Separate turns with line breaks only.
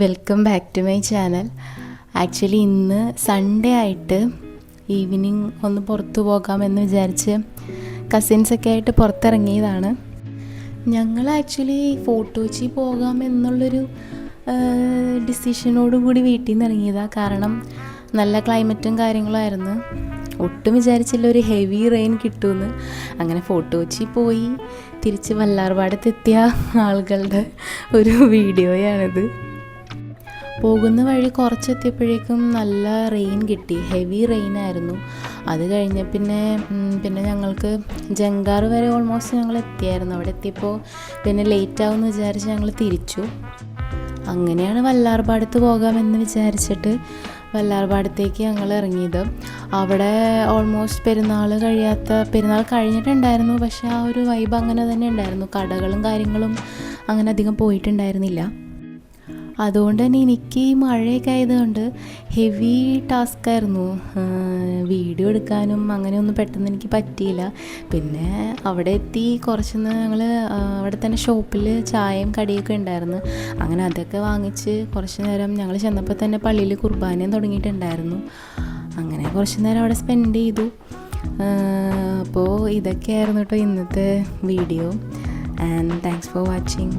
Welcome back to my channel. Actually ഇന്ന് Sunday ആയിട്ട് evening ഒന്ന് പുറത്തു പോകാമെന്ന് വിചാരിച്ച് കസിൻസൊക്കെ ആയിട്ട് പുറത്തിറങ്ങിയതാണ്. ഞങ്ങൾ ആക്ച്വലി ഫോർട്ട് കൊച്ചി പോകാമെന്നുള്ളൊരു ഡിസിഷനോടുകൂടി വീട്ടിൽ നിന്ന് ഇറങ്ങിയതാണ്. കാരണം നല്ല ക്ലൈമറ്റും കാര്യങ്ങളായിരുന്നു. ഒട്ടും വിചാരിച്ചില്ല ഒരു ഹെവി റെയിൻ കിട്ടുമെന്ന്. അങ്ങനെ ഫോർട്ട് കൊച്ചി പോയി തിരിച്ച് വല്ലാർപാടത്തെത്തിയ ആളുകളുടെ ഒരു വീഡിയോയാണിത്. പോകുന്ന വഴി കുറച്ചെത്തിയപ്പോഴേക്കും നല്ല റെയിൻ കിട്ടി, ഹെവി റെയിൻ ആയിരുന്നു. അത് കഴിഞ്ഞ പിന്നെ ഞങ്ങൾക്ക് ജങ്കാർ വരെ ഓൾമോസ്റ്റ് ഞങ്ങൾ എത്തിയായിരുന്നു. അവിടെ എത്തിയപ്പോൾ പിന്നെ ലേറ്റ് ആവുമെന്ന് വിചാരിച്ച് ഞങ്ങൾ തിരിച്ചു. അങ്ങനെയാണ് വല്ലാർപാടത്ത് പോകാമെന്ന് വിചാരിച്ചിട്ട് വല്ലാർപാടത്തേക്ക് ഞങ്ങൾ ഇറങ്ങിയത്. അവിടെ ഓൾമോസ്റ്റ് പെരുന്നാൾ കഴിഞ്ഞിട്ടുണ്ടായിരുന്നു. പക്ഷേ ആ ഒരു വൈബ് അങ്ങനെ തന്നെ ഉണ്ടായിരുന്നു. കടകളും കാര്യങ്ങളും അങ്ങനെ അധികം പോയിട്ടുണ്ടായിരുന്നില്ല. അതുകൊണ്ട് തന്നെ എനിക്ക് ഈ മഴയൊക്കെ ആയതുകൊണ്ട് ഹെവി ടാസ്ക്കായിരുന്നു. വീഡിയോ എടുക്കാനും അങ്ങനെയൊന്നും പെട്ടെന്ന് എനിക്ക് പറ്റിയില്ല. പിന്നെ അവിടെ എത്തി കുറച്ചൊന്ന് ഞങ്ങൾ അവിടെ തന്നെ ഷോപ്പിൽ ചായയും കടിയൊക്കെ ഉണ്ടായിരുന്നു. അങ്ങനെ അതൊക്കെ വാങ്ങിച്ച് കുറച്ച് നേരം ഞങ്ങൾ ചെന്നപ്പോൾ തന്നെ പള്ളിയിൽ കുർബാനയും തുടങ്ങിയിട്ടുണ്ടായിരുന്നു. അങ്ങനെ കുറച്ച് നേരം അവിടെ സ്പെൻഡ് ചെയ്തു. അപ്പോൾ ഇതൊക്കെയായിരുന്നു കേട്ടോ ഇന്നത്തെ video. And thanks for watching.